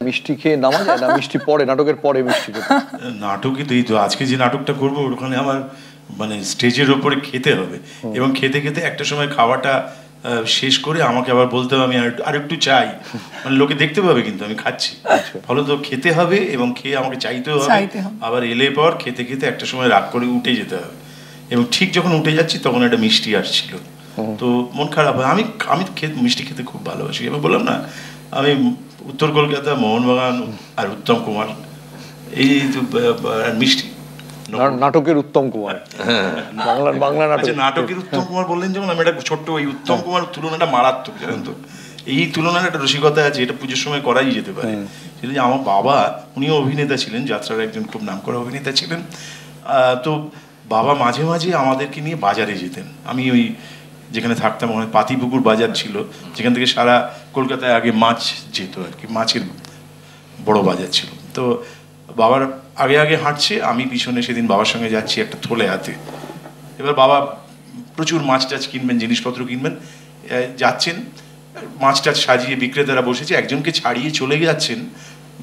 মিষ্টি খেয়ে নামা যায় না? মিষ্টি পরে, নাটকের পরে মিষ্টি খেতে? নাটকে তো এই তো আজকে যে নাটকটা করবো ওখানে আমার মানে স্টেজের ওপরে খেতে হবে, এবং খেতে খেতে একটা সময় খাওয়াটা শেষ করে আমাকে আবার বলতে হবে আমি আর একটু চাই, মানে লোকে দেখতে পাবে কিন্তু আমি খাচ্ছি, ফলত খেতে হবে এবং খেয়ে আমাকে চাইতেও হবে, আবার এলে পর খেতে খেতে একটা সময় রাগ করে উঠে যেতে হবে, এবং ঠিক যখন উঠে যাচ্ছি তখন একটা মিষ্টি আসছিল, তো মন খারাপ হয়। আমি আমি মিষ্টি খেতে খুব ভালোবাসি, এবার বললাম না আমি উত্তর কলকাতা, মোহনবাগান আর উত্তম কুমার, এই মিষ্টি নাটকের উত্তম কুমার, বাংলা নাটক নাটকের উত্তম কুমার বললেন যখন, আমি একটা ছোট্ট ওই উত্তম কুমার তুলনাটা মারাত্মক, জানেন তো, এই তুলনার একটা রসিকতা আছে, এটা পুজোর সময় করাই যেতে পারে। সেটা যে আমার বাবা, উনিও অভিনেতা ছিলেন, যাত্রার একজন খুব নামকরা অভিনেতা ছিলেন, তো বাবা মাঝে মাঝে আমাদেরকে নিয়ে বাজারে যেতেন। আমি ওই যেখানে থাকতাম ওখানে পাতিপুকুর বাজার ছিল, যেখান থেকে সারা কলকাতায় আগে মাছ যেত আর কি, মাছের বড় বাজার ছিল। তো বাবার আগে আগে হাঁটছে, আমি পিছনে সেদিন বাবার সঙ্গে যাচ্ছি একটা থলে হাতে। এবার বাবা প্রচুর মাছ টাছ কিনবেন, জিনিসপত্র কিনবেন, যাচ্ছেন, মাছ টাছ সাজিয়ে বিক্রেতারা বসেছে, একজনকে ছাড়িয়ে চলে যাচ্ছেন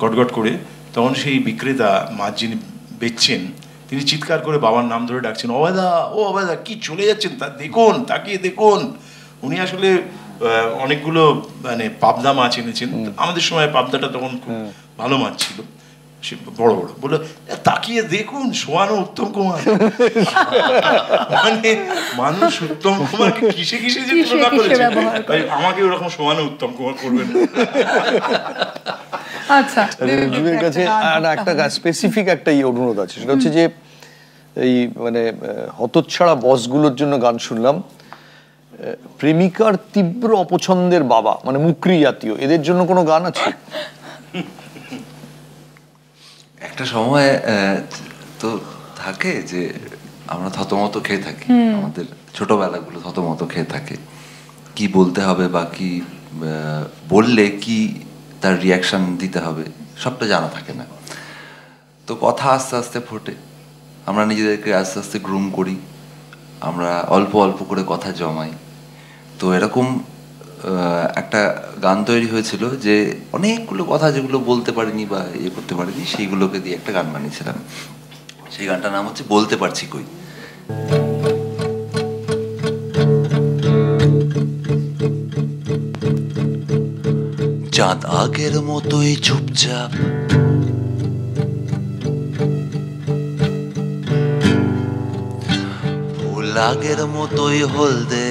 গটগট করে, তখন সেই বিক্রেতা মাছ যিনি বেচছেন তিনি চিৎকার করে বাবার নাম ধরে ডাকছেন, অবাদা, ও অবাদা, কি চলে যাচ্ছেন, তা দেখুন, তাকিয়ে দেখুন। উনি আসলে অনেকগুলো মানে পাবদা মাছ এনেছেন, আমাদের সময় পাবদাটা তখন খুব ভালো মাছ ছিল, বড় বড়, বললো তাকিয়ে দেখুন শোয়ানো উত্তম কুমার। মানে মানুষ উত্তম কুমারকে কিসে কিসে যে তুলনা করেছে, তাই আমাকে ওরকম শোয়ানো উত্তম কুমার করবেন। আচ্ছা, যুগের কাছে একটা স্পেসিফিক একটা অনুরোধ আছে, সেটা হচ্ছে যে এই মানে হতচ্ছাড়া বসগুলোর জন্য গান শুনলাম, প্রেমিকার তীব্র অপছন্দের বাবা, মানে মুকরি জাতীয়, এদের জন্য কোনো গান আছে? একটা সময় তো থাকে যে আমরা থতমত খেয়ে থাকি, আমাদের ছোটবেলাগুলো থতমত খেয়ে থাকে, কি বলতে হবে বা কি বললে কি তার রিয়াকশন দিতে হবে সবটা জানা থাকে না। তো কথা আস্তে আস্তে ফোটে, আমরা নিজেদেরকে আস্তে আস্তে গ্রুম করি, আমরা অল্প অল্প করে কথা জমাই। তো এরকম একটা গান তৈরি হয়েছিল যে অনেকগুলো কথা যেগুলো বলতে পারিনি বা ইয়ে করতে পারিনি, সেইগুলোকে দিয়ে একটা গান বানিয়েছিলাম। সেই গানটার নাম হচ্ছে বলতে পারছি কই। চাঁদ আগের মতোই চুপচাপ, ফুল আগের মতোই হলদে,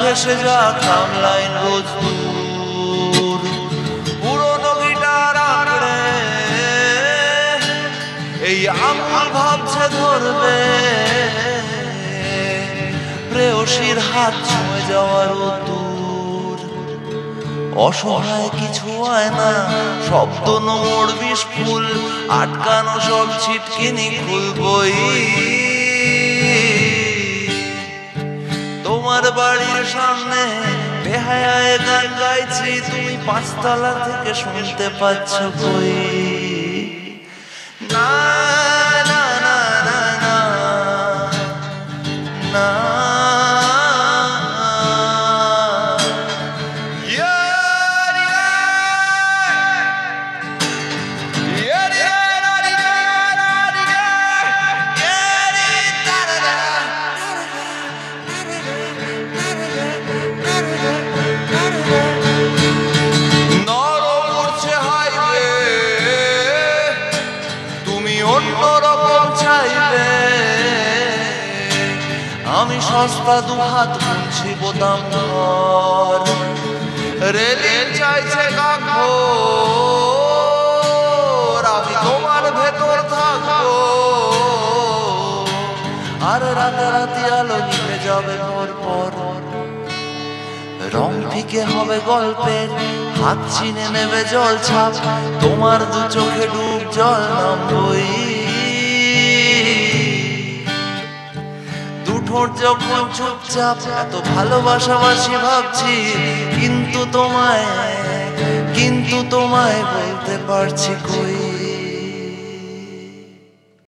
ভেসে যাক লাইন রোজ দূর, পুরনো গিটার আঁকড়ে এই আঙুল ভাবছে ধরবে, প্রেয়সীর হাত ছুঁয়ে যাওয়ার দূর, অসহায় কিছু হয় না, শব্দ নোংর বিষ ফুল, আটকানো সব ছিটকিনি খুলবই, তোমার বাড়ির সামনে বেহায়ায় গান গাইছি, তুমি পাঁচতলা থেকে শুনতে পাচ্ছ কই? না না না না না না, আমি সস্তা দুহাত মুছি বোতাম ধর, রেলিং চাইছে কাঠোর, আমি তোমার ভেতর থাকবো, আর রাতারাতি আলো নিভে যাবে পর পর। রং ফিকে হবে গল্পের, হাত চিনে নেবে জল ছাপ, তোমার দু চোখে ডুব জল নামবই। দুঠোঁট যখন চুপচাপ এত ভালোবাসাবাসি ভাবছি, কিন্তু তোমায় বলতে পারছি কই।